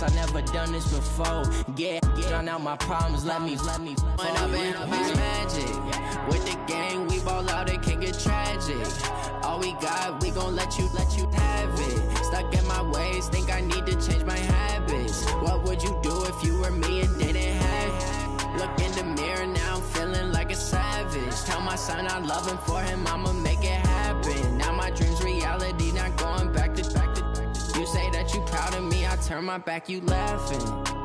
I never done this before. Get on out my problems, let me When I've been magic. With the gang, we ball out, it can get tragic. All we got, we gon' let you have it. Stuck in my ways, think I need to change my habits. What would you do if you were me and didn't have it? Look in the mirror, now I'm feeling like a savage. Tell my son I love him, for him I'ma make it happen. Now my dream's reality, not going back to. You say that you proud of me, I turn my back, you laughing.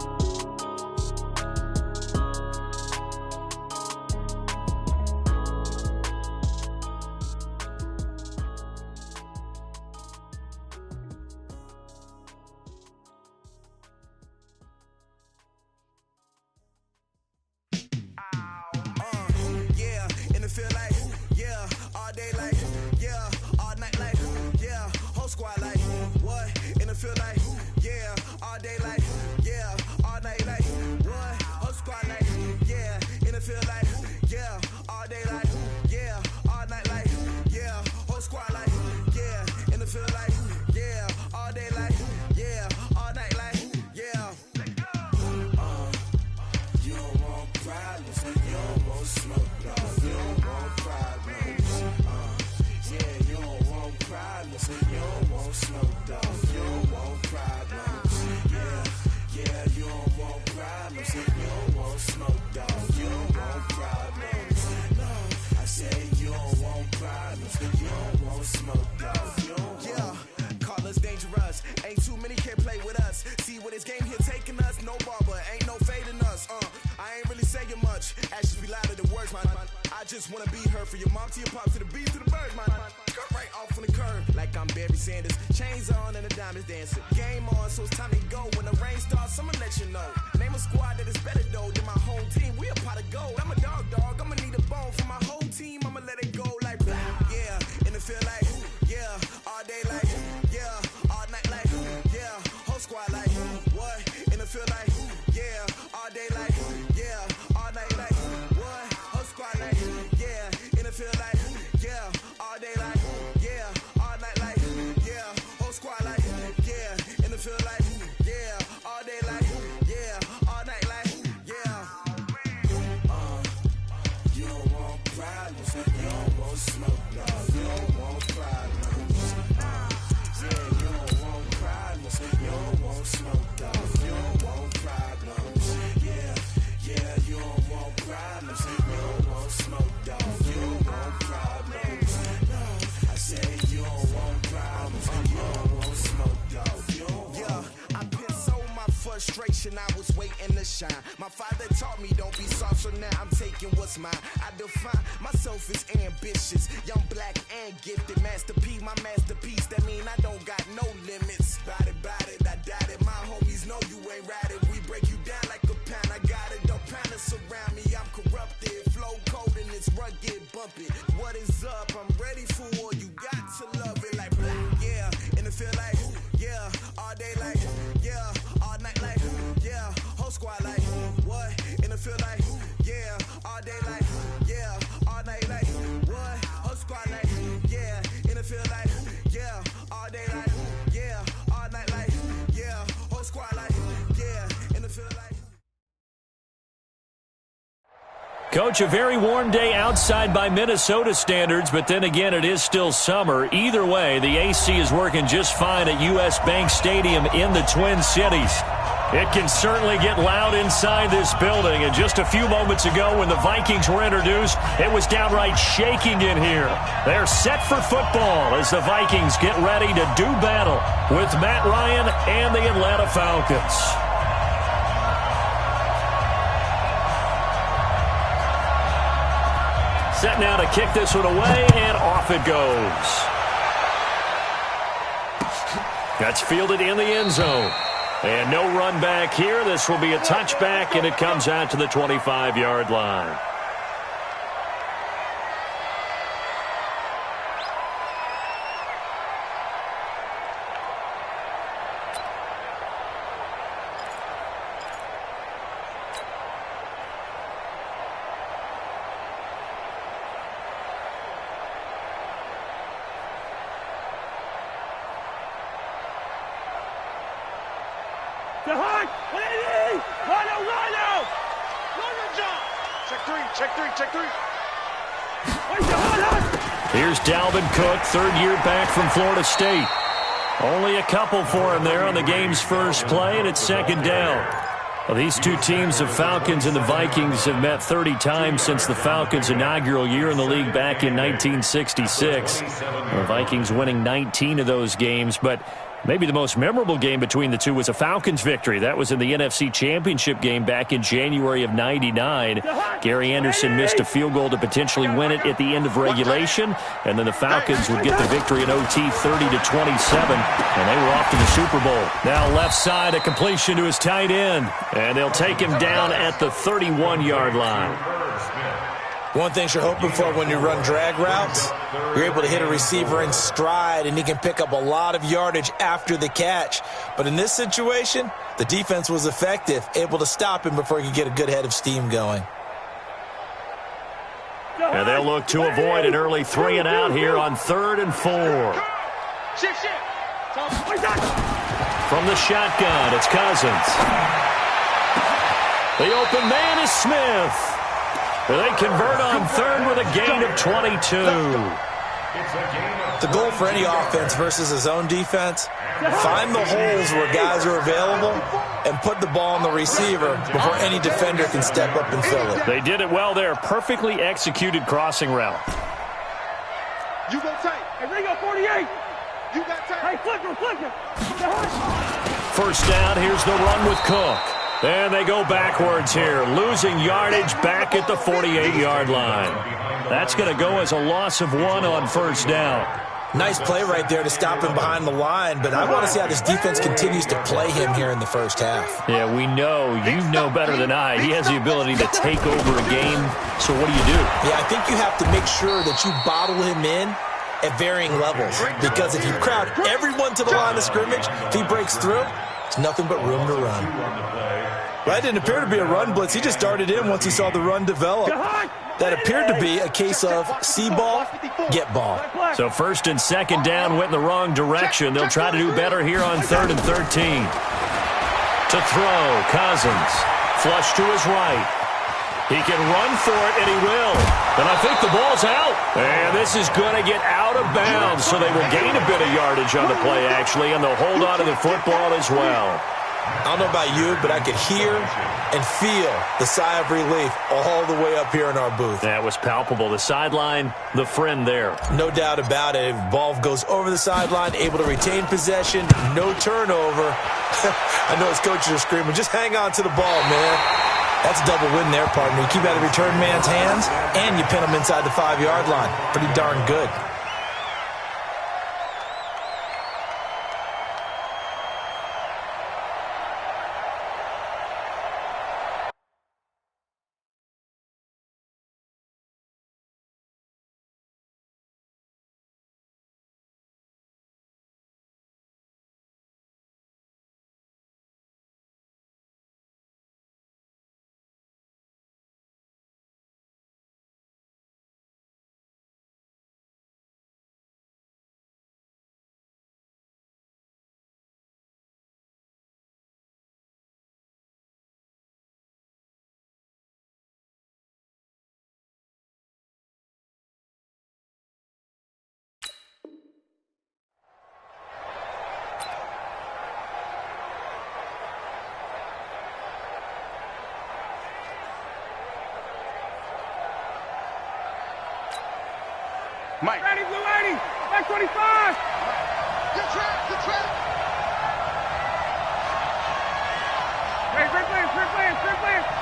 I was waiting to shine. My father taught me don't be soft, so now I'm taking what's mine. I define myself as ambitious, young, black, and gifted. Master P, my masterpiece. That mean I don't got no limits. Bout it, I doubt it. My homies know you ain't ratted. We break you down like a pound. I got it, don't panic surround me. I'm corrupted, flow cold and it's rugged, bumpy. What is up? I'm ready for war. You got to love it like black, yeah. And it feel like, yeah, all day like, yeah, all night like, yeah, whole squad like, what? And it feel like, yeah, all day like, yeah, all night like, what? Whole squad like, yeah, and it feel like, yeah, all day like, yeah, all night like, yeah, whole squad like, yeah, and it feel like. Coach, a very warm day outside by Minnesota standards, but then again, it is still summer. Either way, the AC is working just fine at U.S. Bank Stadium in the Twin Cities. It can certainly get loud inside this building, and just a few moments ago when the Vikings were introduced, it was downright shaking in here. They're set for football as the Vikings get ready to do battle with Matt Ryan and the Atlanta Falcons. Set now to kick this one away, and off it goes. That's fielded in the end zone. And no run back here. This will be a touchback, and it comes out to the 25-yard line. Here's Dalvin Cook, third year back from Florida State. Only a couple for him there on the game's first play, and it's second down. Well, these two teams, the Falcons and the Vikings, have met 30 times since the Falcons' inaugural year in the league back in 1966. The Vikings winning 19 of those games, but maybe the most memorable game between the two was a Falcons victory. That was in the NFC Championship game back in January of '99. Gary Anderson missed a field goal to potentially win it at the end of regulation, and then the Falcons would get the victory in OT 30-27, and they were off to the Super Bowl. Now left side, a completion to his tight end, and they'll take him down at the 31-yard line. One thing you're hoping for when you run drag routes, you're able to hit a receiver in stride, and he can pick up a lot of yardage after the catch. But in this situation, the defense was effective, able to stop him before he could get a good head of steam going. And they'll look to avoid an early 3-and-out here on 3rd and 4. From the shotgun, it's Cousins. The open man is Smith. They convert on 3rd with a gain of 22. The goal for any offense versus his own defense, find the holes where guys are available and put the ball on the receiver before any defender can step up and fill it. They did it well there. Perfectly executed crossing route. You go tight. Hey, Ringo, 48. You got tight. Hey, flip him. First down, here's the run with Cook. And they go backwards here, losing yardage back at the 48-yard line. That's going to go as a loss of 1 on first down. Nice play right there to stop him behind the line, but I want to see how this defense continues to play him here in the first half. Yeah, we know. You know better than I. He has the ability to take over a game, so what do you do? Yeah, I think you have to make sure that you bottle him in at varying levels, because if you crowd everyone to the line of scrimmage, if he breaks through, it's nothing but room to run. That didn't appear to be a run blitz. He just darted in once he saw the run develop. That appeared to be a case of see ball, get ball. So 1st and 2nd down went in the wrong direction. They'll try to do better here on 3rd and 13. To throw, Cousins. Flush to his right. He can run for it, and he will. And I think the ball's out. And this is going to get out of bounds, so they will gain a bit of yardage on the play, actually, and they'll hold on to the football as well. I don't know about you, but I could hear and feel the sigh of relief all the way up here in our booth. That was palpable. The sideline, the friend there. No doubt about it. Ball goes over the sideline, able to retain possession, no turnover. I know his coaches are screaming, just hang on to the ball, man. That's a double win there, partner. You keep out of the return man's hands, and you pin him inside the 5-yard line. Pretty darn good. Mike. Ready, blue 80. Back 25. Good track. Hey, sprint plans.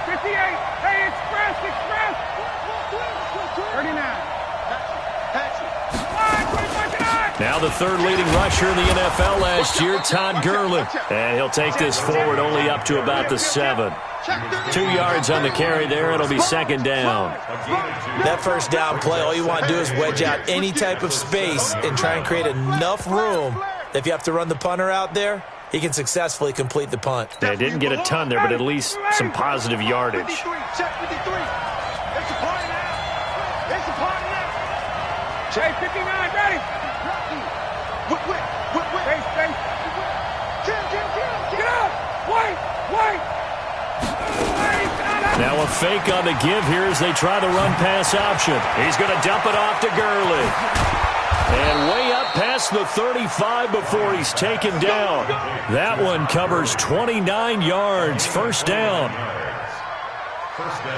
58. Hey, express. 39. Now the 3rd leading rusher in the NFL last year, Todd Gurley. And he'll take this forward only up to about the 7. 2 yards on the carry there. It'll be 2nd down. That first down play, all you want to do is wedge out any type of space and try and create enough room that if you have to run the punter out there, he can successfully complete the punt. They didn't get a ton there, but at least some positive yardage. Chase 59, ready. Get up. Wait. Now a fake on the give here as they try the run-pass option. He's going to dump it off to Gurley. And way up past the 35 before he's taken down. That one covers 29 yards. First down.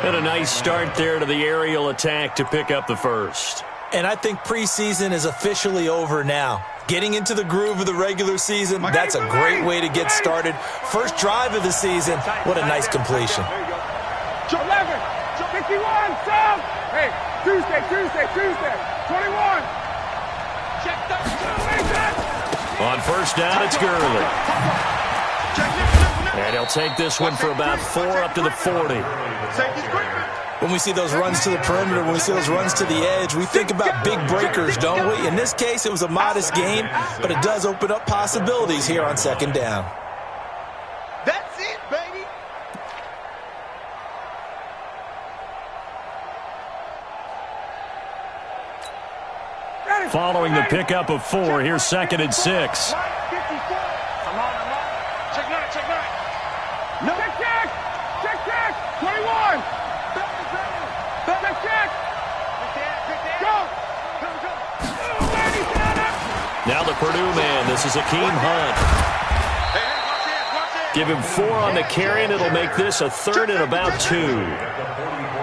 And a nice start there to the aerial attack to pick up the first. And I think preseason is officially over now. Getting into the groove of the regular season, that's a great way to get started. First drive of the season, what a nice completion. 11, 51, Sam. Hey, Tuesday, 21. Check that. On first down, it's Gurley. And he'll take this one for about 4 up to the 40. When we see those runs to the perimeter, when we see those runs to the edge, we think about big breakers, don't we? In this case, it was a modest gain, but it does open up possibilities here on second down. That's it, baby. Following the pickup of 4, here's 2nd and 6. Come on. Check nine. No. Check. 21. Check. Go. Now the Purdue man, this is Akeem Hunt. Give him 4 on the carry, and it'll make this a 3rd and about 2.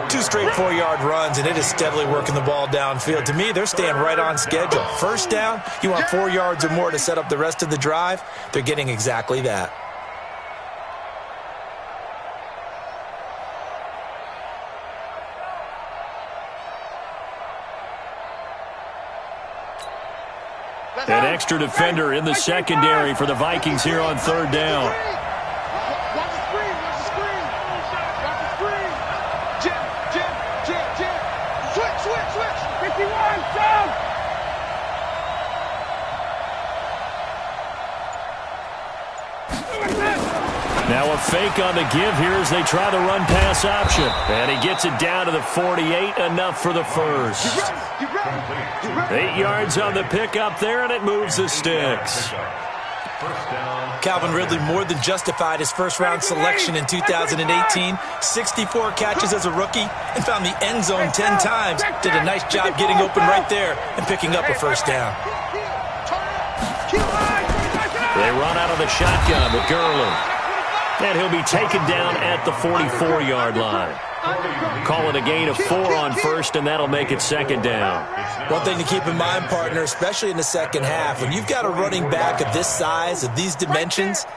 2 straight 4-yard runs, and it is steadily working the ball downfield. To me, they're staying right on schedule. First down, you want 4 yards or more to set up the rest of the drive. They're getting exactly that. An extra defender in the secondary for the Vikings here on 3rd down. Watch the screen. Jim. Switch. 51, down. Now a fake on the give here as they try the run-pass option. And he gets it down to the 48, enough for the first. 8 yards on the pickup there, and it moves the sticks. Calvin Ridley more than justified his first-round selection in 2018. 64 catches as a rookie and found the end zone 10 times. Did a nice job getting open right there and picking up a first down. They run out of the shotgun with Gurley. And he'll be taken down at the 44-yard line. Call it a gain of 4 on first, and that'll make it 2nd down. One thing to keep in mind, partner, especially in the second half, when you've got a running back of this size, of these dimensions,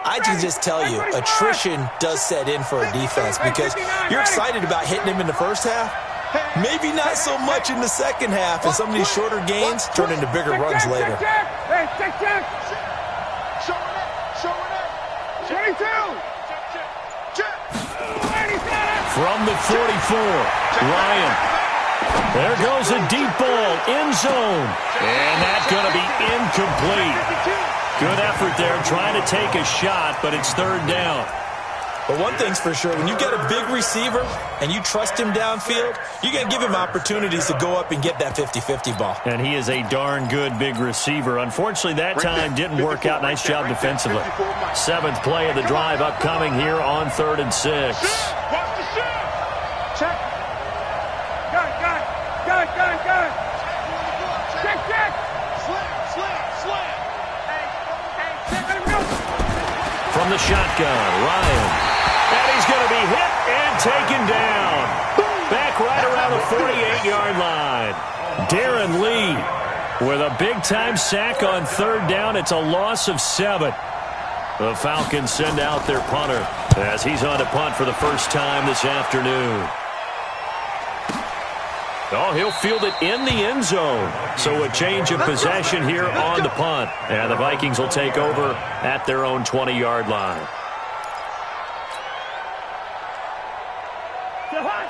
I can just tell you, attrition does set in for a defense because you're excited about hitting him in the first half. Maybe not so much in the second half, and some of these shorter gains turn into bigger runs later. From the 44, Ryan. There goes a deep ball, end zone. And that's going to be incomplete. Good effort there, trying to take a shot, but it's 3rd down. But one thing's for sure, when you've got a big receiver and you trust him downfield, you're going to give him opportunities to go up and get that 50-50 ball. And he is a darn good big receiver. Unfortunately, that time didn't work out. Nice job defensively. 7th play of the drive upcoming here on 3rd and 6. Watch the shoot. Check. Got it. Check. Slam. From the shotgun, Ryan. And he's going to be hit and taken down. Back right around the 48-yard line. Darren Lee with a big-time sack on 3rd down. It's a loss of 7. The Falcons send out their punter as he's on to punt for the first time this afternoon. Oh, he'll field it in the end zone. So a change of possession here on the punt. And the Vikings will take over at their own 20-yard line.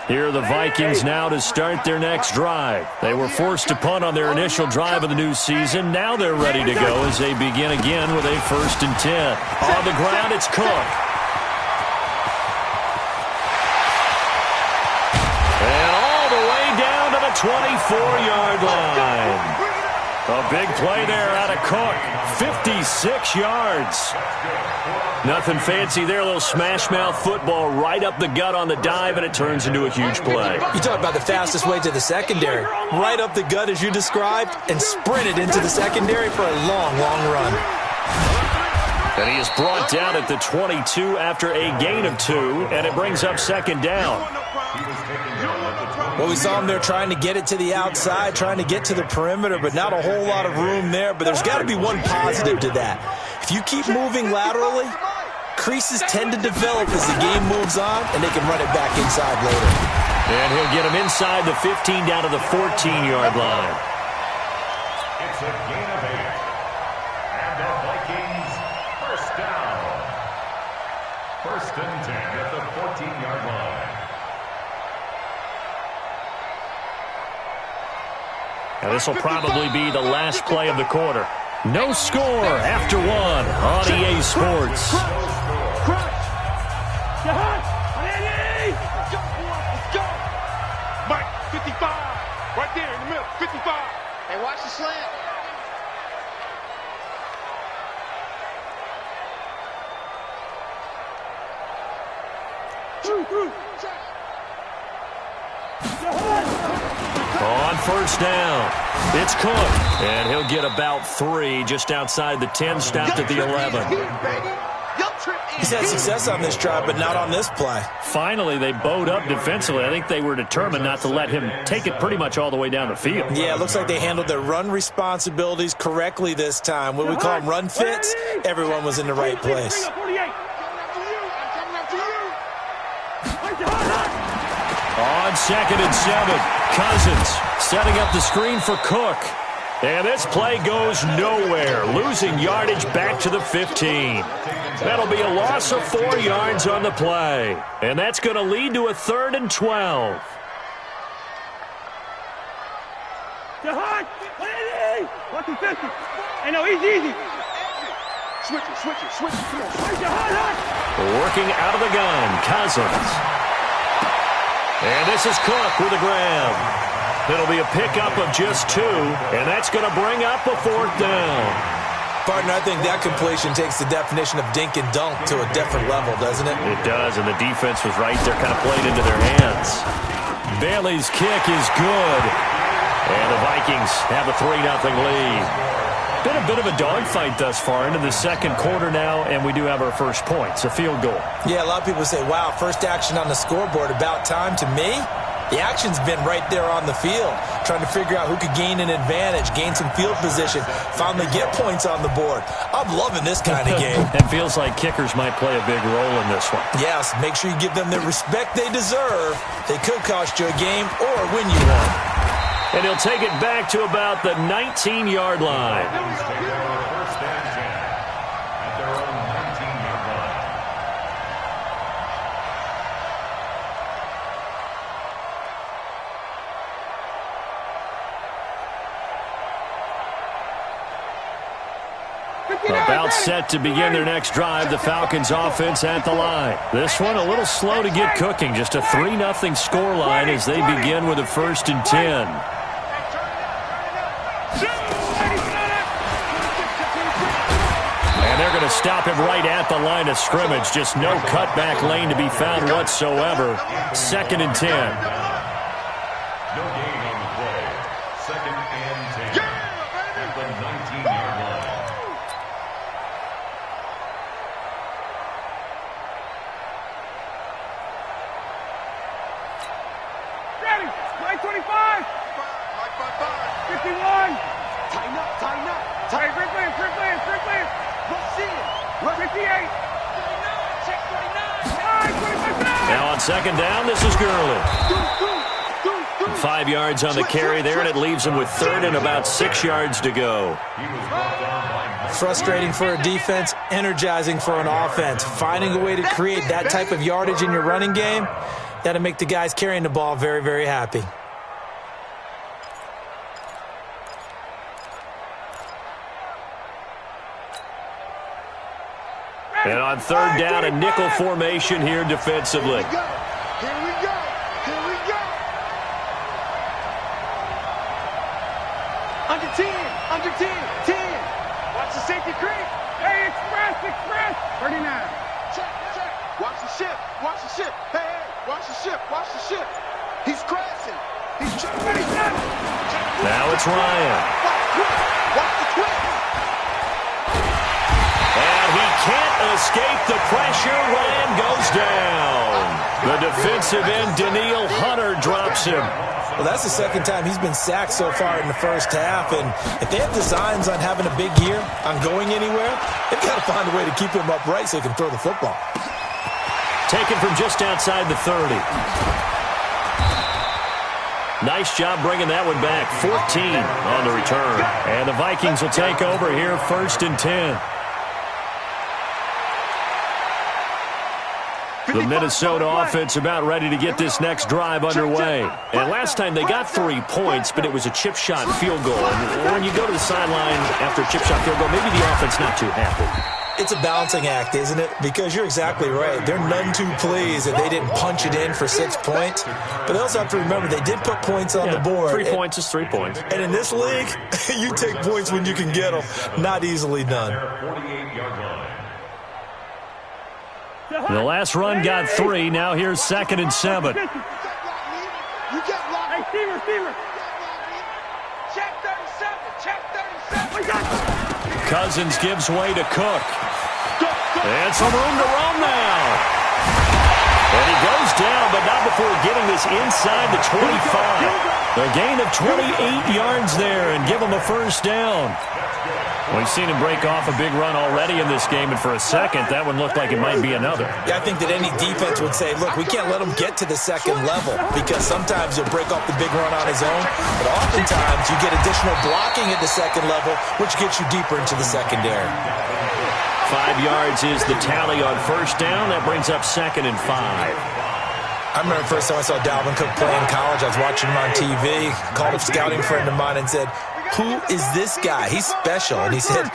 Here are the Vikings now to start their next drive. They were forced to punt on their initial drive of the new season. Now they're ready to go as they begin again with a 1st and 10. On the ground, it's Cook. And all the way down to the 24-yard line. A big play there out of Cook. 56 yards. Nothing fancy there. A little smash-mouth football right up the gut on the dive, and it turns into a huge play. You talk about the fastest way to the secondary. Right up the gut as you described and sprinted into the secondary for a long, long run. And he is brought down at the 22 after a gain of 2, and it brings up second down. Well, we saw him there trying to get it to the outside, trying to get to the perimeter, but not a whole lot of room there. But there's got to be one positive to that. If you keep moving laterally, creases tend to develop as the game moves on, and they can run it back inside later. And he'll get him inside the 15 down to the 14-yard line. It's a gain of 8. And the Vikings first down. First and 10 at the 14-yard line. Now this will probably be the last play of the quarter. No score after 1 on EA Sports. Mike, 55. Right there in the middle, 55. Hey, watch the slant. On first down, it's Cook. And he'll get about 3 just outside the 10, stopped at the 11. He's had success on this drive, but not on this play. Finally, they bowed up defensively. I think they were determined not to let him take it pretty much all the way down the field. Yeah, it looks like they handled their run responsibilities correctly this time. What we call them run fits, everyone was in the right place. On 2nd and 7, Cousins setting up the screen for Cook. And this play goes nowhere, losing yardage back to the 15. That'll be a loss of 4 yards on the play. And that's going to lead to a 3rd and 12. Hey, no, easy. Switch it. Working out of the gun, Cousins. And this is Cook with a grab. It'll be a pickup of just 2, and that's going to bring up a 4th down. Partner, I think that completion takes the definition of dink and dunk to a different level, doesn't it? It does, and the defense was right there, kind of played into their hands. Bailey's kick is good, and the Vikings have a 3-0 lead. Been a bit of a dogfight thus far into the second quarter now, and we do have our first points, a field goal. Yeah, a lot of people say, wow, first action on the scoreboard, about time. To me, the action's been right there on the field, trying to figure out who could gain an advantage, gain some field position, finally get points on the board. I'm loving this kind of game. It feels like kickers might play a big role in this one. Yes, make sure you give them the respect they deserve. They could cost you a game or win you one. And he'll take it back to about the 19-yard line. First and 10 at their own 19-yard line. About set to begin their next drive, the Falcons offense at the line. This one a little slow to get cooking, just a 3-0 score line as they begin with a 1st and 10. And they're going to stop him right at the line of scrimmage. Just no cutback lane to be found whatsoever. 2nd and 10. No gain on the play. 2nd and 10 at the 19-yard line. Ready, 25. 51. Tighten up. Hey, Franklin. Let's see it. 58. Check 49. Now on 2nd down, this is Gurley. 5 yards on the carry there, and it leaves him with 3rd and about 6 yards to go. Frustrating for a defense, energizing for an offense. Finding a way to create that type of yardage in your running game, that'll make the guys carrying the ball very, very happy. And on 3rd down, a nickel formation here defensively. Here we go. Under 10, under 10, 10. Watch the safety creep. Hey, express. 39. Check. Watch the ship. Hey, watch the ship. He's crashing. He's trying. Now it's Ryan. Watch the twist. And he can't escape the pressure. Ryan goes down. The defensive end, Daniil Hunter, drops him. Well, that's the second time he's been sacked so far in the first half, and if they have designs on having a big year, on going anywhere, they've got to find a way to keep him upright so he can throw the football. Taken from just outside the 30. Nice job bringing that one back. 14 on the return. And the Vikings will take over here, 1st and 10. The Minnesota offense about ready to get this next drive underway. And last time they got 3 points, but it was a chip shot field goal. And when you go to the sideline after a chip shot field goal, maybe the offense not too happy. It's a balancing act, isn't it? Because you're exactly right. They're none too pleased that they didn't punch it in for 6 points. But they also have to remember they did put points on the board. 3 points is 3 points. And in this league, you take points when you can get them. Not easily done. The last run got 3. Now here's 2nd and 7. You get blocked. Hey, receiver. Check 37. Cousins gives way to Cook. And some room to roam now. And he goes down, but not before getting this inside the 25. A gain of 28 yards there and give him a first down. We've seen him break off a big run already in this game, and for a second, that one looked like it might be another. Yeah, I think that any defense would say, look, we can't let him get to the second level because sometimes he'll break off the big run on his own, but oftentimes you get additional blocking at the second level, which gets you deeper into the secondary. 5 yards is the tally on first down. That brings up 2nd and 5. I remember the first time I saw Dalvin Cook play in college. I was watching him on TV, called a scouting friend of mine and said, who is this guy? He's special. And he said,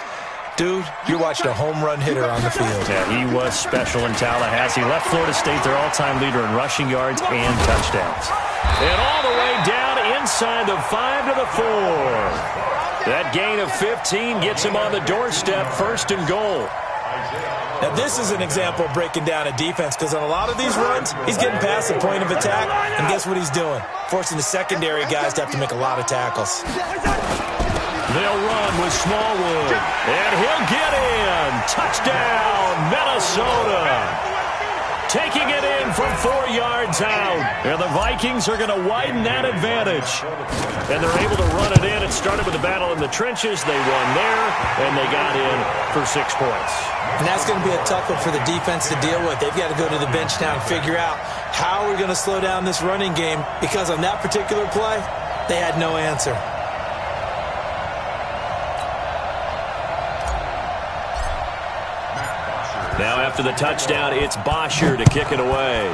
dude, you're watching a home run hitter on the field. Yeah, he was special in Tallahassee. Left Florida State their all-time leader in rushing yards and touchdowns. And all the way down inside the 5 to the 4. That gain of 15 gets him on the doorstep, 1st and goal. Now, this is an example of breaking down a defense because on a lot of these runs, he's getting past the point of attack, and guess what he's doing? Forcing the secondary guys to have to make a lot of tackles. They'll run with Smallwood, and he'll get in. Touchdown, Minnesota. Taking it in from 4 yards out. And the Vikings are going to widen that advantage. And they're able to run it in. It started with a battle in the trenches. They won there, and they got in for 6 points. And that's going to be a tough one for the defense to deal with. They've got to go to the bench now and figure out how we're going to slow down this running game because on that particular play, they had no answer. Now after the touchdown, it's Bosher to kick it away.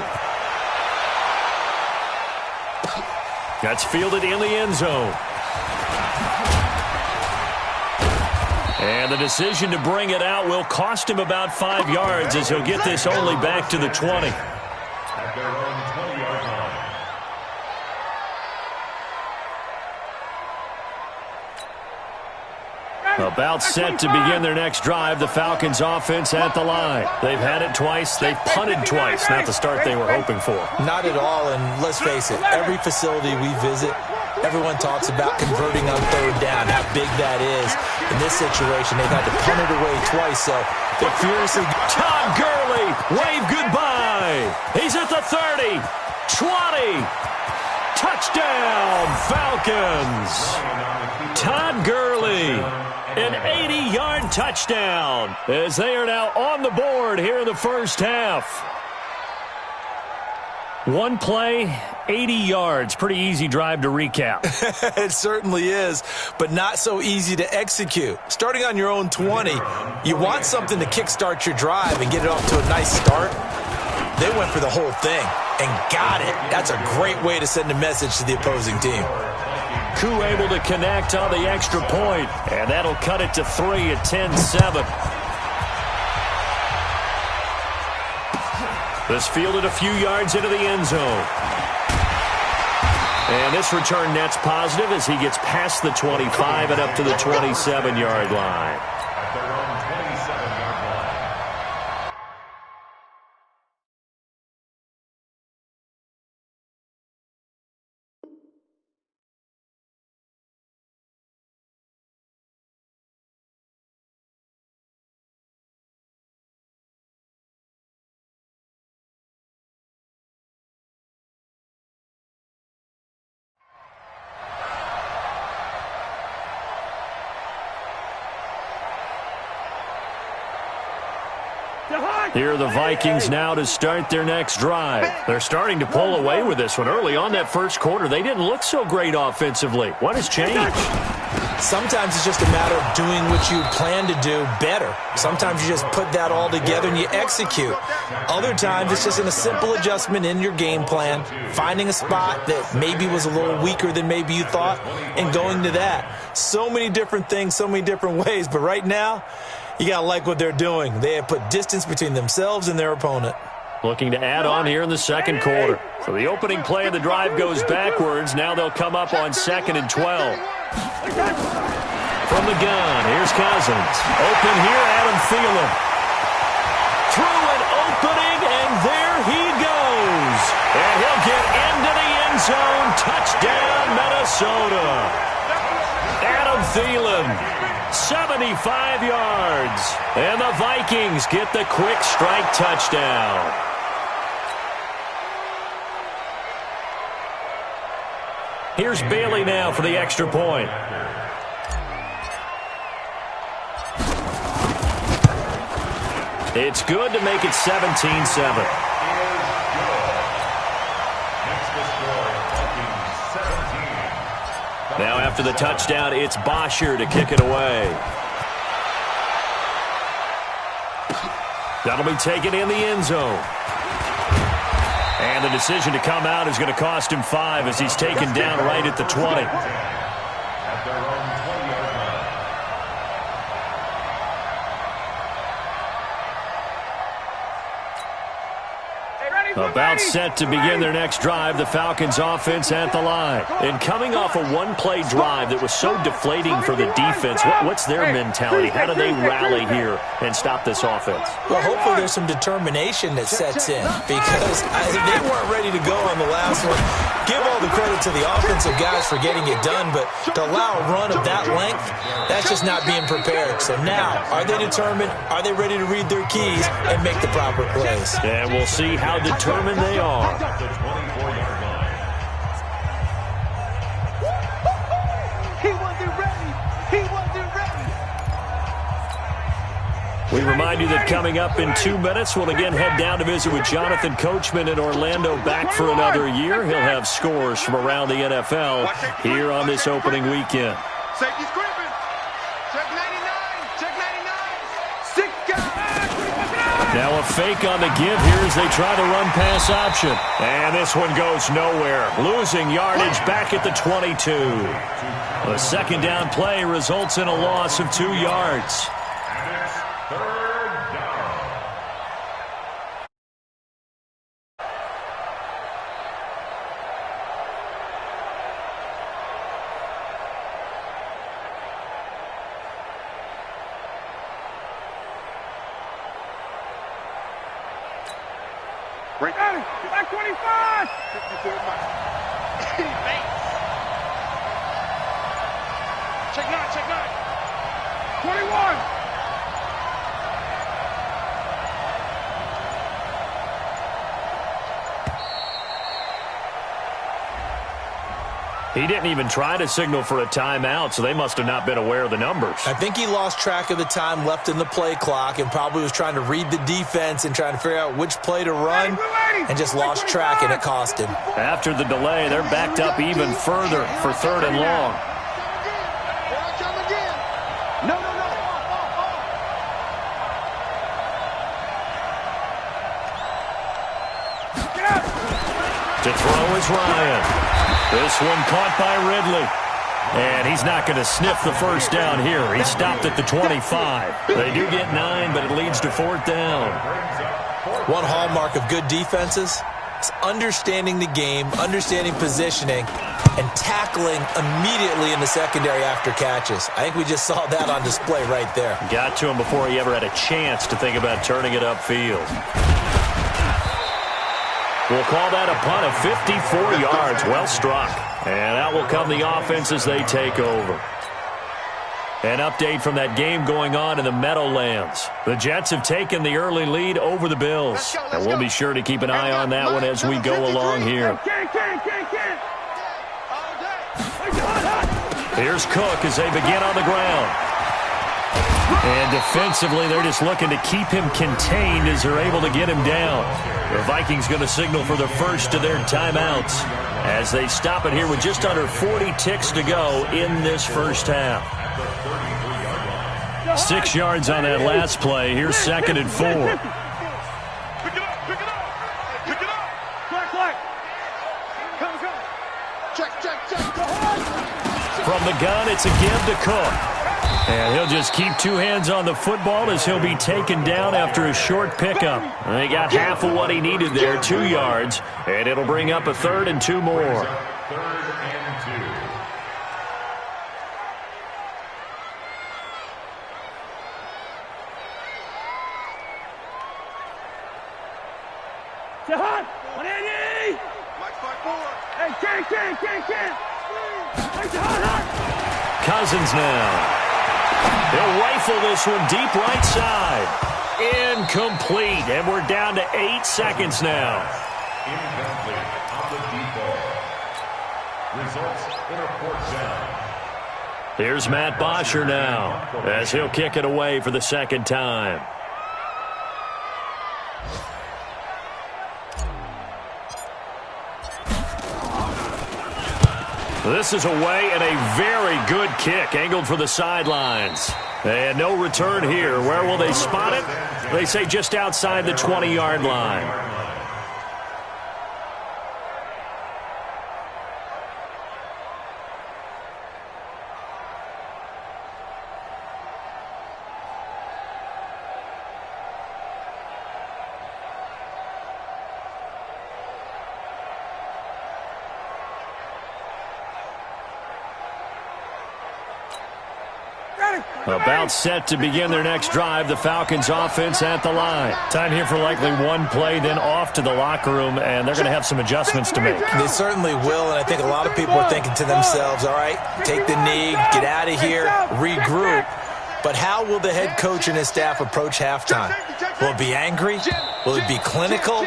That's fielded in the end zone. And the decision to bring it out will cost him about 5 yards as he'll get this only back to the 20. At their own 20-yard line. About set to begin their next drive, the Falcons offense at the line. They've had it twice. They've punted twice. Not the start they were hoping for. Not at all, and let's face it, every facility we visit, everyone talks about converting on 3rd down, how big that is. In this situation, they've had to punt it away twice, so they're furiously... Todd Gurley, wave goodbye. He's at the 30, 20. Touchdown, Falcons. Todd Gurley, an 80-yard touchdown as they are now on the board here in the first half. One play, 80 yards. Pretty easy drive to recap. It certainly is, but not so easy to execute. Starting on your own 20, you want something to kickstart your drive and get it off to a nice start. They went for the whole thing and got it. That's a great way to send a message to the opposing team. Koo able to connect on the extra point, and that'll cut it to 3 at 10-7. This fielded a few yards into the end zone. And this return net's positive as he gets past the 25 and up to the 27-yard line. At their own 27-yard line. Here are the Vikings now to start their next drive. They're starting to pull away with this one. Early on that first quarter, they didn't look so great offensively. What has changed? Sometimes it's just a matter of doing what you plan to do better. Sometimes you just put that all together and you execute. Other times it's just in a simple adjustment in your game plan, finding a spot that maybe was a little weaker than maybe you thought, and going to that. So many different things, so many different ways, but right now, you got to like what they're doing. They have put distance between themselves and their opponent. Looking to add on here in the second quarter. So the opening play of the drive goes backwards. Now they'll come up on 2nd and 12. From the gun, here's Cousins. Open here, Adam Thielen. Through an opening, and there he goes. And he'll get into the end zone. Touchdown, Minnesota. Adam Thielen. 75 yards. And the Vikings get the quick strike touchdown. Here's Bailey now for the extra point. It's good to make it 17-7. Now after the touchdown, it's Bosher to kick it away. That'll be taken in the end zone. And the decision to come out is going to cost him 5 as he's taken down right at the 20. At their own 20-yard line. About set to begin their next drive, the Falcons offense at the line. And coming off a one-play drive that was so deflating for the defense, what's their mentality? How do they rally here and stop this offense? Well, hopefully there's some determination that sets in because they weren't ready to go on the last one. Give all the credit to the offensive guys for getting it done, but to allow a run of that length, that's just not being prepared. So now, are they determined? Are they ready to read their keys and make the proper plays? And we'll see how determined they are. The 24-yard line. He wasn't ready. He wasn't ready. We remind you that coming up in 2 minutes, we'll again head down to visit with Jonathan Coachman in Orlando, back for another year. He'll have scores from around the NFL here on this opening weekend. Safety screaming. Check 99. Check 99. 6 guys. Now a fake on the give here as they try to run pass option. And this one goes nowhere. Losing yardage back at the 22. The second down play results in a loss of 2 yards. And it's 3rd down. Break. Back 25. 54. Check 9. Check 9. 21. He didn't even try to signal for a timeout, so they must have not been aware of the numbers. I think he lost track of the time left in the play clock and probably was trying to read the defense and trying to figure out which play to run and just lost track, and it cost him. After the delay, they're backed up even further for 3rd and long. No. To throw is Ryan. This one caught by Ridley. And he's not going to sniff the first down here. He stopped at the 25. They do get 9, but it leads to 4th down. One hallmark of good defenses, It's understanding the game, understanding positioning, and tackling immediately in the secondary after catches. I think we just saw that on display right there. Got to him before he ever had a chance to think about turning it upfield. We'll call that a punt of 54 yards. Well struck. And out will come the offense as they take over. An update from that game going on in the Meadowlands. The Jets have taken the early lead over the Bills. And we'll be sure to keep an eye on that one as we go along here. Here's Cook as they begin on the ground. And defensively, they're just looking to keep him contained as they're able to get him down. The Vikings going to signal for the first of their timeouts as they stop it here with just under 40 ticks to go in this first half. 6 yards on that last play. Here's 2nd and 4. Pick it up, pick it up, pick it up. Flag. Come. Check. From the gun, it's a give to Cook. And he'll just keep 2 hands on the football as he'll be taken down after a short pickup. He got half of what he needed there, 2 yards. And it'll bring up a 3rd and 2 more. 3rd and 2. Jahan, 180. Mike's 5-4. Hey, can't. Hey, Jahan. Cousins now. He'll rifle this one deep right side. Incomplete. And we're down to 8 seconds now. Incomplete on the deep ball. Results in a 4th down. Here's Matt Bosher now as he'll kick it away for the 2nd time. This is away and a very good kick angled for the sidelines. And no return here. Where will they spot it? They say just outside the 20-yard line. About set to begin their next drive, the Falcons offense at the line. Time here for likely one play, then off to the locker room, and they're going to have some adjustments to make. They certainly will, and I think a lot of people are thinking to themselves, all right, take the knee, get out of here, regroup. But how will the head coach and his staff approach halftime? Will it be angry? Will it be clinical?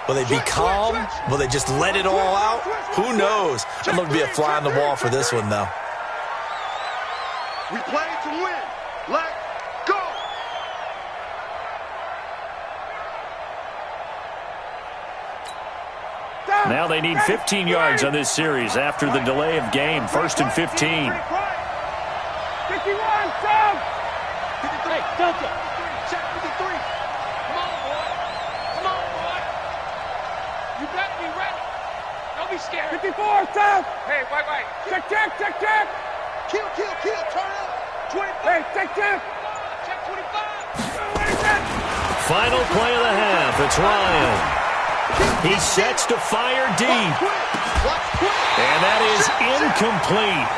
Will they be calm? Will they just let it all out? Who knows? I'm going to be a fly on the wall for this one, though. We play to win. Let go. Now they need 15 yards on this series after the delay of game. 1st and 15. 51, Tom. 53, Delta. Check 53. Come on, boy. You better be ready. Don't be scared. 54, Tom. Hey, wait. Check. Kill. Turn up. 25. Hey, check. Check 25. Final play of the half. It's Ryan. He sets to fire deep. And that is incomplete.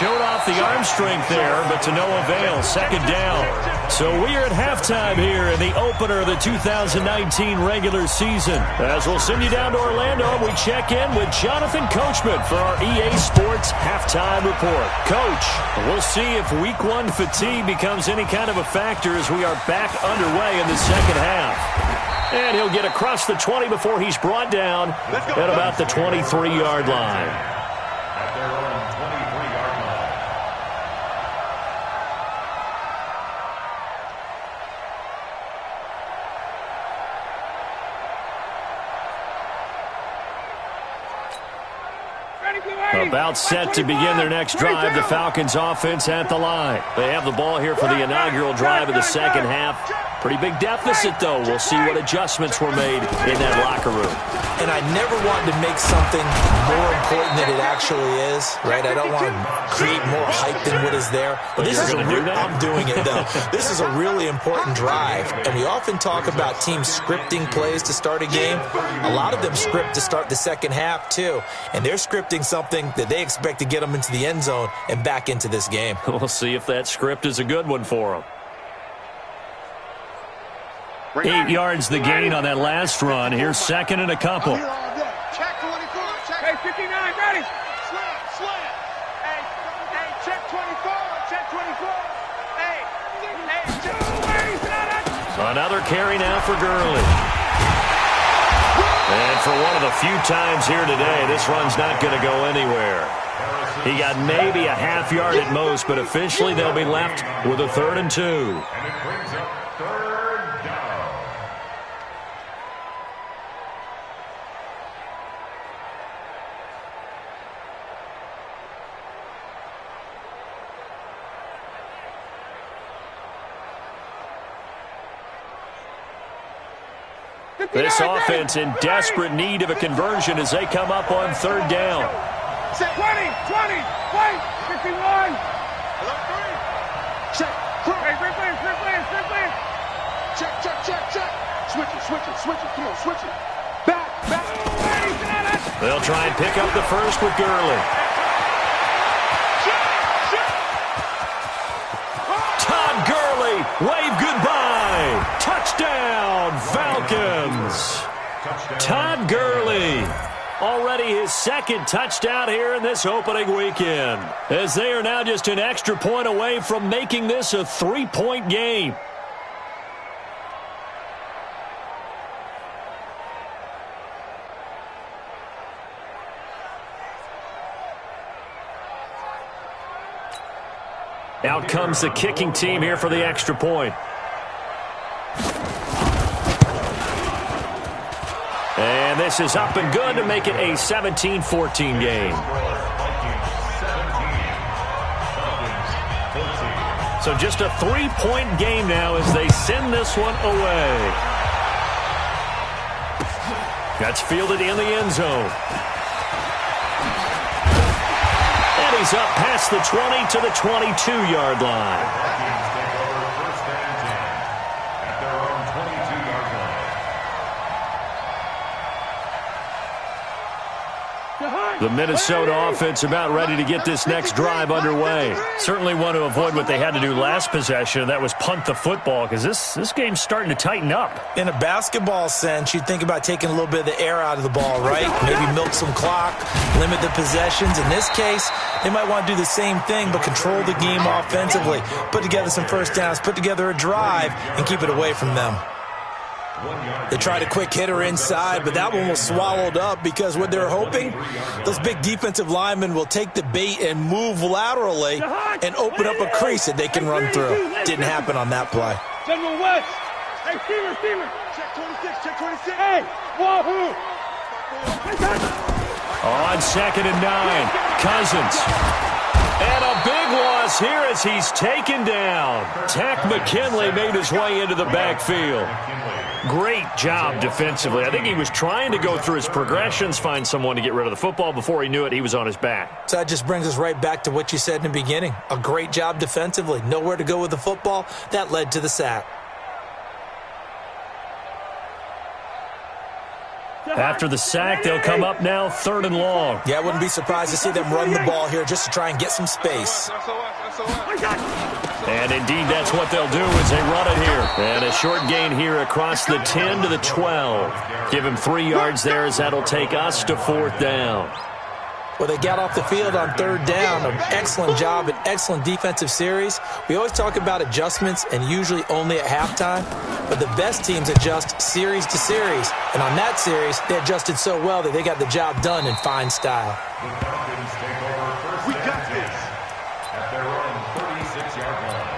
Showed off the arm strength there, but to no avail. 2nd down. So we are at halftime here in the opener of the 2019 regular season. As we'll send you down to Orlando, we check in with Jonathan Coachman for our EA Sports Halftime Report. Coach, we'll see if Week 1 fatigue becomes any kind of a factor as we are back underway in the 2nd half. And he'll get across the 20 before he's brought down at about the 23-yard line. At their own 23-yard line. About set to begin their next drive, the Falcons offense at the line. They have the ball here for the inaugural drive of the 2nd half. Pretty big deficit, though. We'll see what adjustments were made in that locker room. And I never want to make something more important than it actually is, right? I don't want to create more hype than what is there. But this is I'm doing it, though. This is a really important drive. And we often talk about teams scripting plays to start a game. A lot of them script to start the second half, too. And they're scripting something that they expect to get them into the end zone and back into this game. We'll see if that script is a good one for them. 8 yards the gain on that last run. Here's second and a couple. Check 24. Check. Hey, 59, ready. Slam. Hey, check 24. Check 24. Hey, check. Another carry now for Gurley. And for one of the few times here today, this run's not going to go anywhere. He got maybe a half yard at most, but officially they'll be left with a 3rd and 2. And it brings up 3rd down. This offense in desperate need of a conversion as they come up on 3rd down. 20, wait, 51. Check. Hey, replay. Check. Switch it. Come on, switch it. Back. They'll try and pick up the first with Gurley. Todd Gurley, wave goodbye. Touchdown, Falcons. Todd Gurley. Already his 2nd touchdown here in this opening weekend, as they are now just an extra point away from making this a 3-point game. Out comes the kicking team here for the extra point. And this is up and good to make it a 17-14 game. So just a 3-point game now as they send this one away. That's fielded in the end zone. And he's up past the 20 to the 22-yard line. The Minnesota offense about ready to get this next drive underway. Certainly want to avoid what they had to do last possession, and that was punt the football, because this game's starting to tighten up. In a basketball sense, you'd think about taking a little bit of the air out of the ball, right? Maybe milk some clock, limit the possessions. In this case, they might want to do the same thing, but control the game offensively. Put together some first downs, put together a drive, and keep it away from them. They tried a quick hitter inside, but that one was swallowed up because what they're hoping, those big defensive linemen will take the bait and move laterally and open up a crease that they can run through. Didn't happen on that play. General West. Hey, receiver. Check 26. Hey, wahoo. On 2nd and 9, Cousins. And a big loss here as he's taken down. Tack McKinley made his way into the backfield. Great job defensively. I think he was trying to go through his progressions, find someone to get rid of the football. Before he knew it, he was on his back. So that just brings us right back to what you said in the beginning. A great job defensively. Nowhere to go with the football. That led to the sack. After the sack, they'll come up now 3rd and long. Yeah, I wouldn't be surprised to see them run the ball here just to try and get some space. And indeed, that's what they'll do as they run it here. And a short gain here across the 10 to the 12. Give him 3 yards there as that'll take us to 4th down. Well, they got off the field on 3rd down. An excellent job, an excellent defensive series. We always talk about adjustments and usually only at halftime, but the best teams adjust series to series. And on that series, they adjusted so well that they got the job done in fine style. The Falcons take over first and 10 at their own 36-yard line.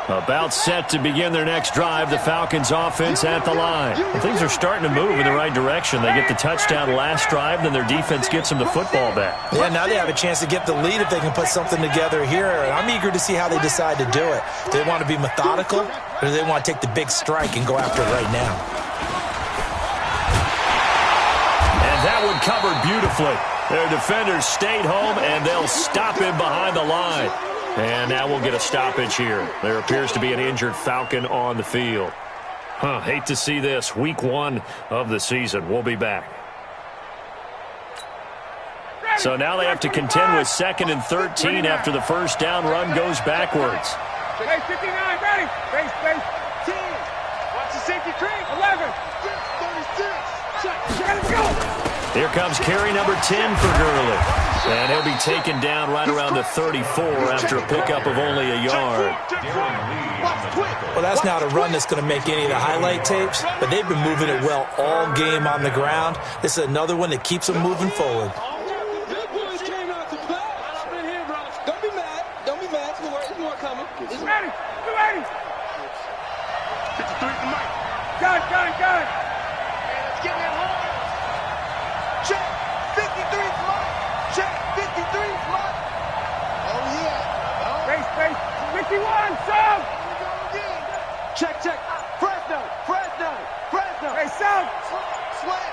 About set to begin their next drive, the Falcons offense at the line. Well, things are starting to move in the right direction. They get the touchdown last drive, then their defense gets them the football back. Yeah, now they have a chance to get the lead if they can put something together here. And I'm eager to see how they decide to do it. Do they want to be methodical, or do they want to take the big strike and go after it right now? And that one covered beautifully. Their defenders stayed home, and they'll stop him behind the line. And now we'll get a stoppage here. There appears to be an injured Falcon on the field. Hate to see this. Week 1 of the season.'We'll be back. So now they have to contend with 2nd and 13 after the first down run goes backwards. Base 59, ready. Base 10. Watch the safety creep. 11. 36. Check. Let's go. Here comes carry number 10 for Gurley. And he'll be taken down right around the 34 after a pickup of only a yard. Well, that's not a run that's going to make any of the highlight tapes, but they've been moving it well all game on the ground. This is another one that keeps them moving forward. Don't be mad. Don't be mad. There's more coming. It's ready. Get ready. 53 to Mike. Got it. Hey, let's get that home. Check. 53 is Mike. Check. 53 is Mike. Oh, yeah. Base. 51, South. Check. Fresno. Hey, South. Slam.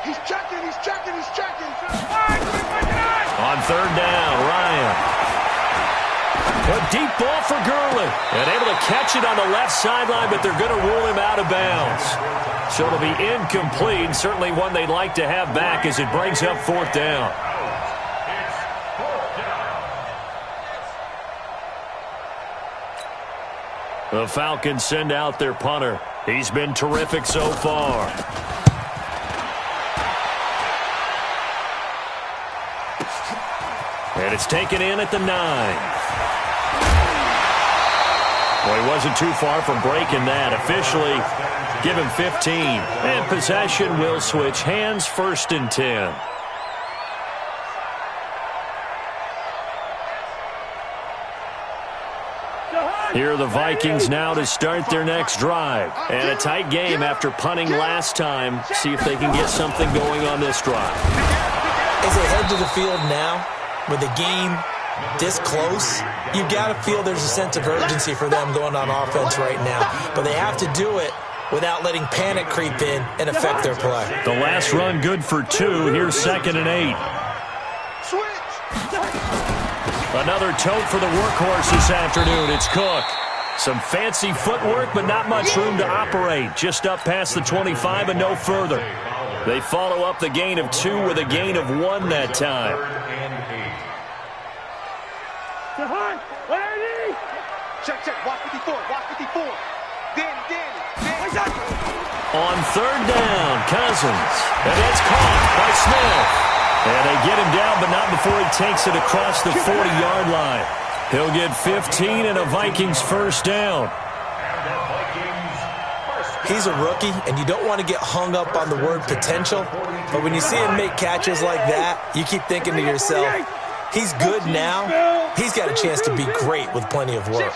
He's checking. On 3rd down, Ryan. A deep ball for Gurley. And able to catch it on the left sideline, but they're going to rule him out of bounds. So it'll be incomplete. Certainly one they'd like to have back as it brings up 4th down. The Falcons send out their punter. He's been terrific so far. And it's taken in at the 9. Well, he wasn't too far from breaking that. Officially, give him 15. And possession will switch hands, 1st and 10. Here are the Vikings now to start their next drive. And a tight game after punting last time. See if they can get something going on this drive. As they head to the field now, with the game this close, you've got to feel there's a sense of urgency for them going on offense right now. But they have to do it without letting panic creep in and affect their play. The last run good for 2. Here's 2nd and 8. Another tote for the workhorse this afternoon. It's Cook. Some fancy footwork, but not much room to operate. Just up past the 25 and no further. They follow up the gain of 2 with a gain of 1 that time. Check. Watch 54. Danny. On 3rd down, Cousins. And it's caught by Smith. And they get him down, but not before he takes it across the 40-yard line. He'll get 15 and a Vikings 1st down. He's a rookie, and you don't want to get hung up on the word potential. But when you see him make catches like that, you keep thinking to yourself, he's good now. He's got a chance to be great with plenty of work.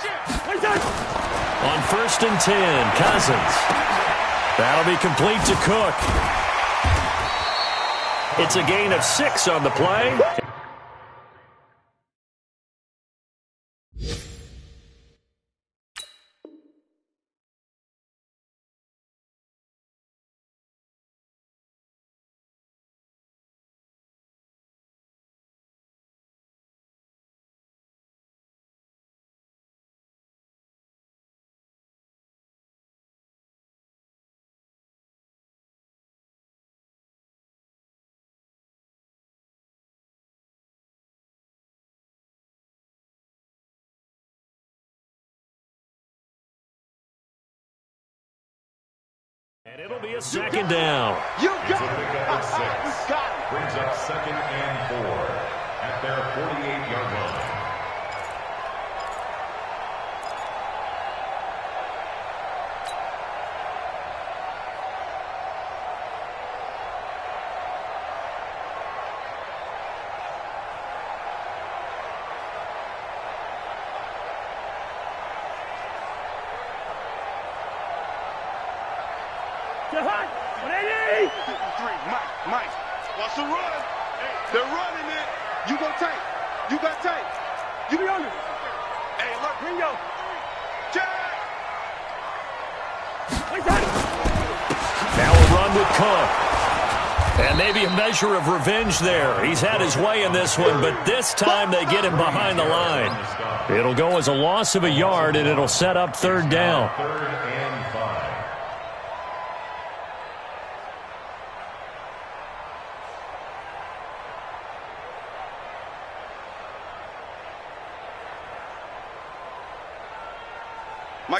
On 1st and 10, Cousins. That'll be complete to Cook. It's a gain of 6 on the play. And it'll be a 2nd down. You got it. Brings up 2nd and 4 at their 48-yard line. Mike, watch the run. They're running it. You go tight. You got tight. You be under. Hey, look, Ringo. Jack. Now a run with Cook. And maybe a measure of revenge there. He's had his way in this one, but this time they get him behind the line. It'll go as a loss of a yard, and it'll set up third down. Third and 5.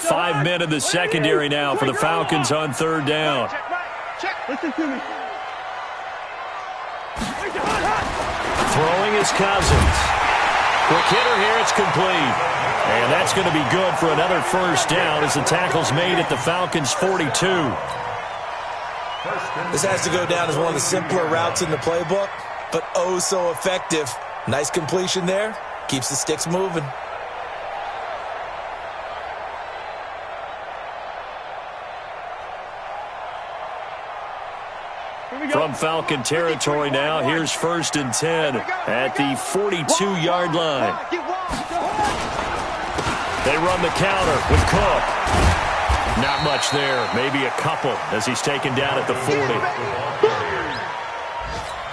5 men in the secondary now for the Falcons on third down. Listen to me. Throwing his Cousins. Quick hitter here, it's complete. And that's going to be good for another first down as the tackle's made at the Falcons' 42. This has to go down as one of the simpler routes in the playbook, but oh so effective. Nice completion there. Keeps the sticks moving. From Falcon territory now, here's 1st and 10 at the 42-yard line. They run the counter with Cook. Not much there, maybe a couple as he's taken down at the 40.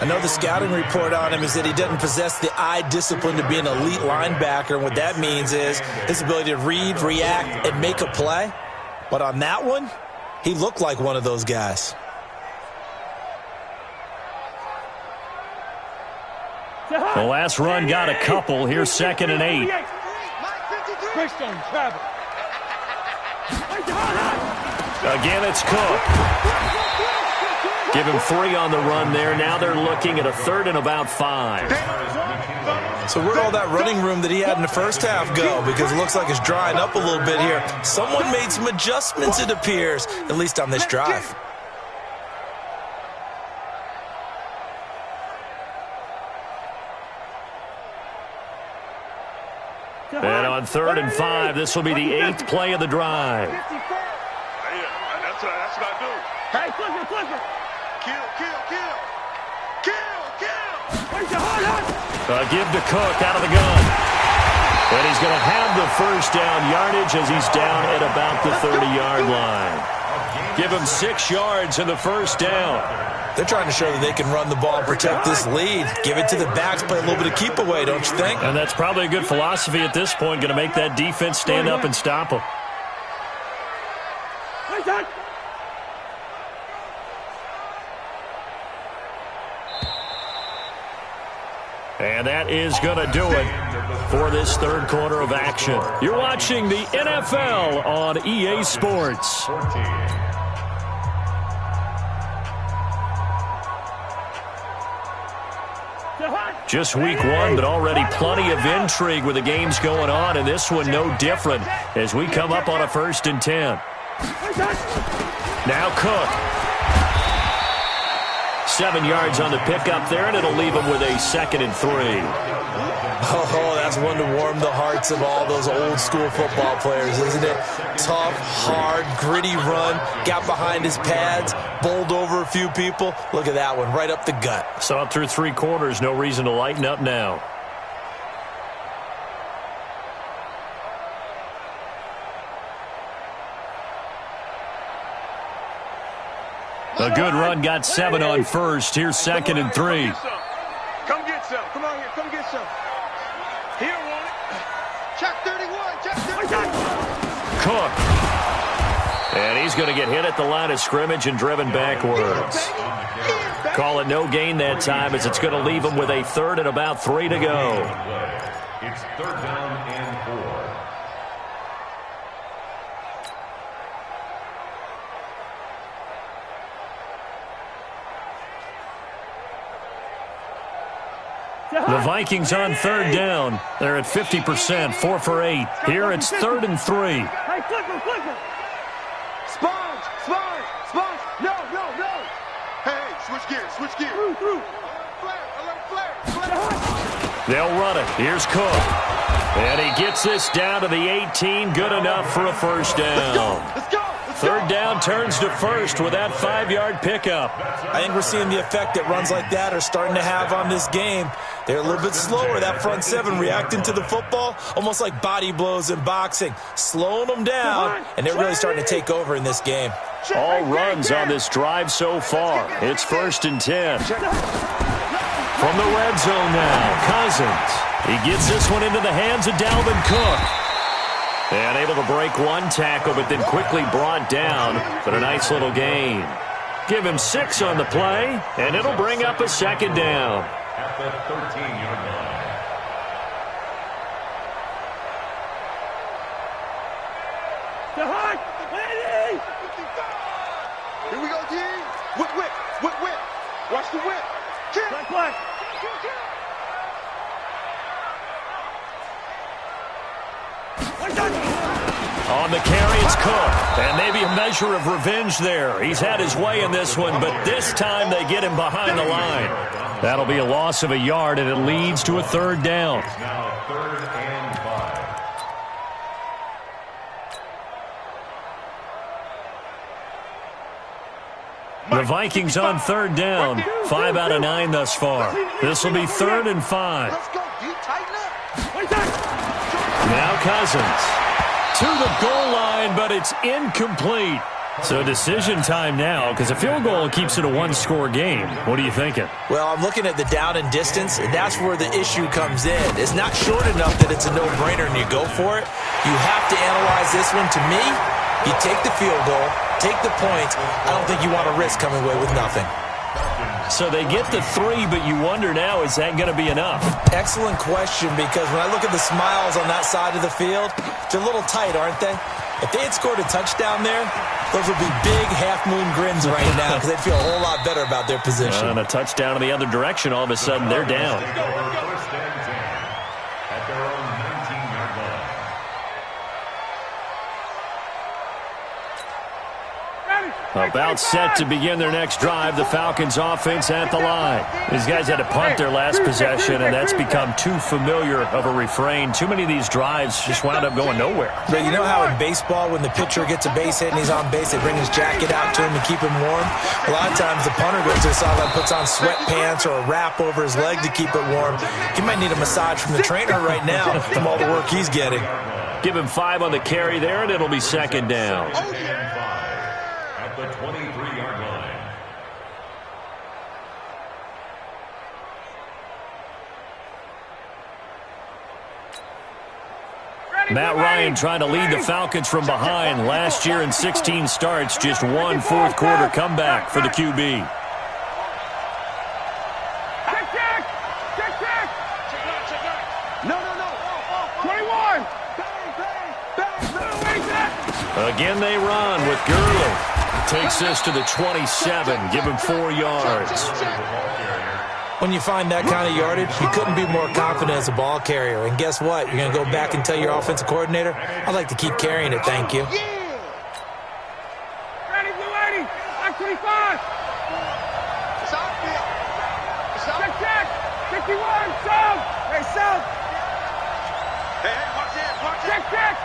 I know the scouting report on him is that he doesn't possess the eye discipline to be an elite linebacker, and what that means is his ability to read, react, and make a play. But on that one, he looked like one of those guys. The last run got a couple. Here's 2nd and 8. Again, it's Cook. Give him 3 on the run there. Now they're looking at a 3rd and about 5. So where'd all that running room that he had in the first half go? Because it looks like it's drying up a little bit here. Someone made some adjustments, it appears, at least on this drive. And on 3rd and 5, this will be the 8th play of the drive. That's what I do. Hey, Clifford. Kill. Give to Cook out of the gun. And he's going to have the first down yardage as he's down at about the 30-yard line. Give him 6 yards in the first down. They're trying to show that they can run the ball and protect this lead. Give it to the backs, play a little bit of keep away, don't you think? And that's probably a good philosophy at this point, going to make that defense stand up and stop them. And that is going to do it for this third quarter of action. You're watching the NFL on EA Sports. Just week 1, but already plenty of intrigue with the games going on, and this one no different as we come up on a 1st and 10. Now Cook. 7 yards on the pickup there, and it'll leave him with a 2nd and 3. Oh, that's one to warm the hearts of all those old school football players, isn't it? Tough, hard, gritty run, got behind his pads, bowled over a few people. Look at that one, right up the gut. So up through 3 quarters, no reason to lighten up now. A good run, got 7 on first. Here's 2nd and 3. Come get some. Come on here. Come get some. Here, want it. Check 31. Check 31. Cook. And he's going to get hit at the line of scrimmage and driven backwards. Call it no gain that time as it's going to leave him with a 3rd and about 3 to go. It's 3rd down and 4. The Vikings on 3rd down. They're at 50%, 4 for 8. Here it's 3rd and 3. Hey, Clifford. Sponge. No. Hey, switch gears. Through. Flare. They'll run it. Here's Cook. And he gets this down to the 18. Good enough for a first down. Let's go. Third down turns to first with that 5-yard pickup. I think we're seeing the effect that runs like that are starting to have on this game. They're a little bit slower, that front seven, reacting to the football, almost like body blows in boxing, slowing them down, and they're really starting to take over in this game. All runs on this drive so far. It's 1st and 10. From the red zone now, Cousins. He gets this one into the hands of Dalvin Cook. And able to break one tackle, but then quickly brought down. But a nice little gain. Give him 6 on the play, and it'll bring up a 2nd down. At the 13-yard line. Here we go, G. Whip. Watch the whip. Black. On the carry, it's Cook. And maybe a measure of revenge there. He's had his way in this one, but this time they get him behind the line. That'll be a loss of a yard, and it leads to a 3rd down. Now 3rd and 5. The Vikings on 3rd down. 5 out of 9 thus far. This will be 3rd and 5. Let's go, G. Tighten up. Now Cousins to the goal line, but it's incomplete. So decision time now, because a field goal keeps it a 1-score game. What are you thinking? Well, I'm looking at the down and distance, and that's where the issue comes in. It's not short enough that it's a no-brainer and you go for it. You have to analyze this one. To me, you take the field goal, take the points. I don't think you want to risk coming away with nothing. So they get the 3, but you wonder now, is that going to be enough? Excellent question, because when I look at the smiles on that side of the field, they're a little tight, aren't they? If they had scored a touchdown there, those would be big half-moon grins right now because they'd feel a whole lot better about their position. And a touchdown in the other direction, all of a sudden they're down. 1st and 10 at their own 19-yard line. About set to begin their next drive, the Falcons offense at the line. These guys had to punt their last possession, and that's become too familiar of a refrain. Too many of these drives just wound up going nowhere. But you know how in baseball, when the pitcher gets a base hit and he's on base, they bring his jacket out to him to keep him warm? A lot of times the punter goes to the sideline, puts on sweatpants or a wrap over his leg to keep it warm. He might need a massage from the trainer right now from all the work he's getting. Give him 5 on the carry there, and it'll be 2nd down. The 23-yard line. Matt Ryan trying to lead the Falcons from behind. Last year in 16 starts, just 1 fourth-quarter comeback for the QB. No. 21. Again they run with Gurley. Takes this to the 27. Give him 4 yards. When you find that kind of yardage, you couldn't be more confident as a ball carrier. And guess what? You're going to go back and tell your offensive coordinator, I'd like to keep carrying it, thank you. Ready, blue 80. Back 25. It's outfield. Check. 51. South. Hey, South. Hey, watch it. Check.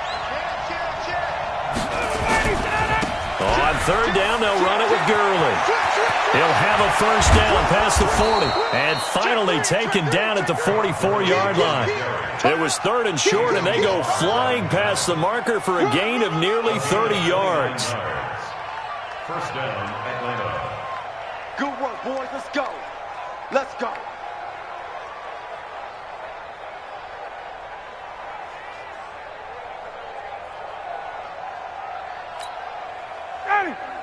On 3rd down, they'll run it with Gurley. He'll have a 1st down past the 40. And finally taken down at the 44-yard line. It was 3rd and short, and they go flying past the marker for a gain of nearly 30 yards. 1st down, Atlanta. Good work, boys. Let's go.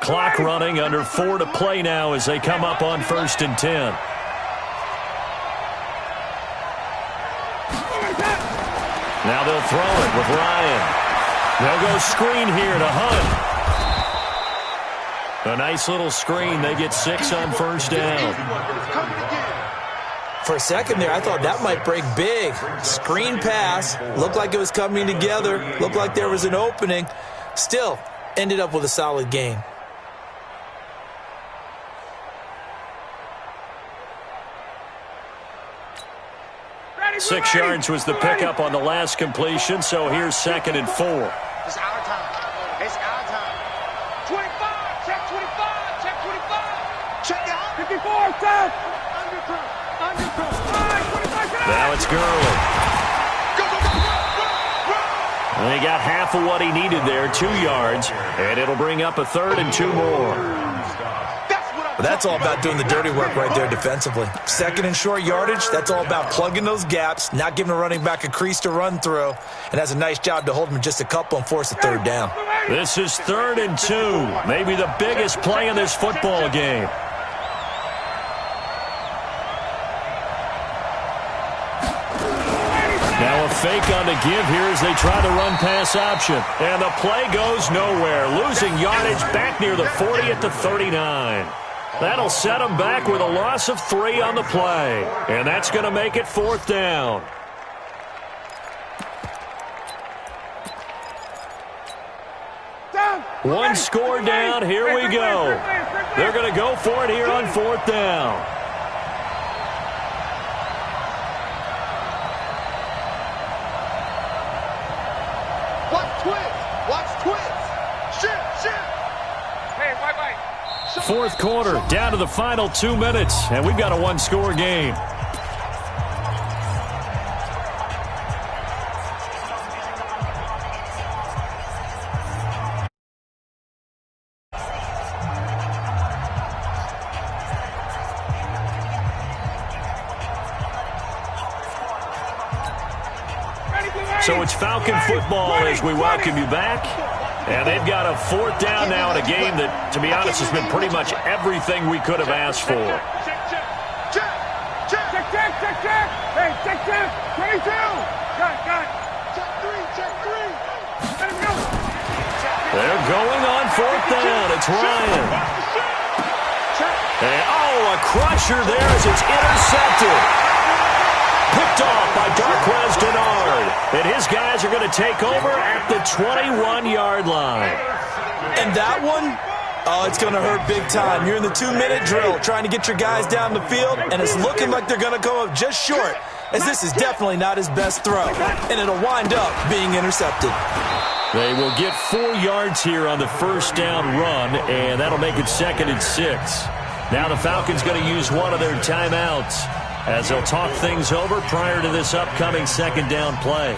Clock running, under 4 to play now as they come up on 1st and 10. Now they'll throw it with Ryan. They'll go screen here to Hunt. A nice little screen. They get 6 on 1st down. For a second there, I thought that might break big. Screen pass. Looked like it was coming together. Looked like there was an opening. Still, ended up with a solid game. Six yards was the pickup on the last completion, so here's 2nd and 4. It's our time. Now it's Gurley. And he got half of what he needed there, 2 yards, and it'll bring up a 3rd and 2 more. But that's all about doing the dirty work right there defensively. 2nd and short yardage, that's all about plugging those gaps, not giving a running back a crease to run through, and has a nice job to hold him just a couple and force a 3rd down. This is 3rd and 2, maybe the biggest play in this football game. Now a fake on the give here as they try the run-pass option. And the play goes nowhere, losing yardage back near the 40 at the 39. That'll set them back with a loss of 3 on the play. And that's going to make it 4th down. One score down, here we go. They're going to go for it here on 4th down. Watch twins. Shift. Hey, bye. 4th quarter, down to the final 2 minutes, and we've got a 1-score game. So it's Falcon football as we welcome you back. And they've got a 4th down now in a game that, to be honest, has been pretty much everything we could have asked for. Check. Hey, check. 22. Got. Check 3. Let him go. They're going on 4th down. It's Ryan. And, a crusher there as it's intercepted. Picked off by Darquez Denard. And his guys are going to take over at the 21-yard line. And that one, it's going to hurt big time. You're in the 2-minute drill trying to get your guys down the field, and it's looking like they're going to come up just short, as this is definitely not his best throw. And it'll wind up being intercepted. They will get 4 yards here on the 1st down run, and that'll make it 2nd and 6. Now the Falcons going to use one of their timeouts as they'll talk things over prior to this upcoming 2nd down play.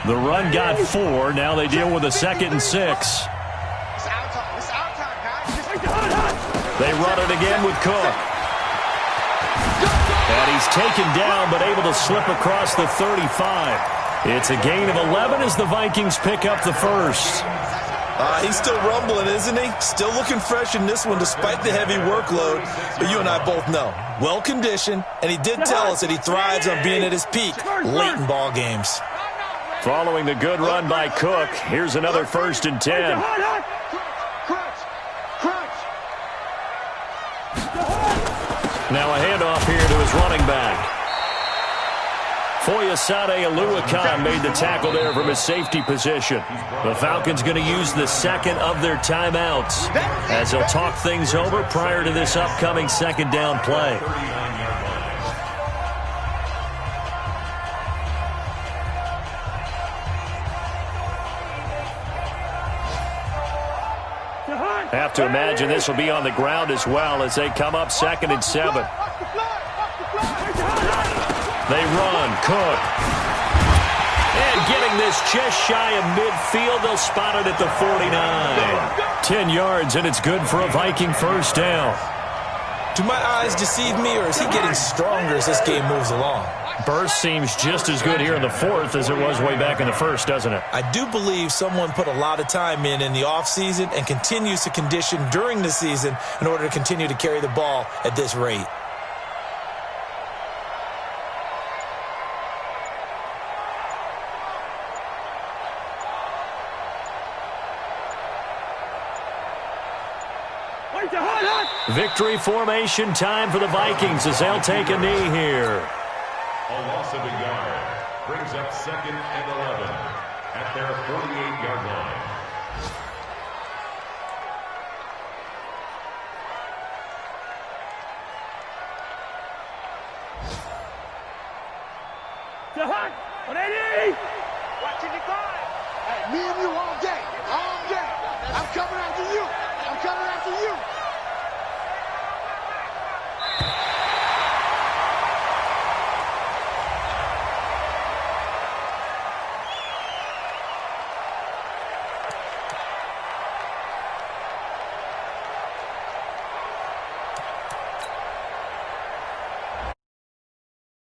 The run got 4. Now they deal with a 2nd and 6. They run it again with Cook. And he's taken down but able to slip across the 35. It's a gain of 11 as the Vikings pick up the 1st. He's still rumbling, isn't he? Still looking fresh in this one despite the heavy workload. But you and I both know, well-conditioned, and he did tell us that he thrives on being at his peak late in ball games. Following the good run by Cook, here's another 1st and 10. Now a handoff here to his running back. Foyesade Oluwakan made the tackle there from his safety position. The Falcons going to use the 2nd of their timeouts as they'll talk things over prior to this upcoming 2nd down play. Have to imagine this will be on the ground as well as they come up 2nd and 7. They run, Cook. And getting this just shy of midfield, they'll spot it at the 49. 10 yards, and it's good for a Viking 1st down. Do my eyes deceive me, or is he getting stronger as this game moves along? Burst seems just as good here in the 4th as it was way back in the 1st, doesn't it? I do believe someone put a lot of time in the offseason and continues to condition during the season in order to continue to carry the ball at this rate. Victory formation time for the Vikings as they'll take a knee here. A loss of a yard brings up 2nd and 11 at their 48-yard line. Ready? Watching the guard. Hey, me and you all day. All day. I'm coming after you. I'm coming after you.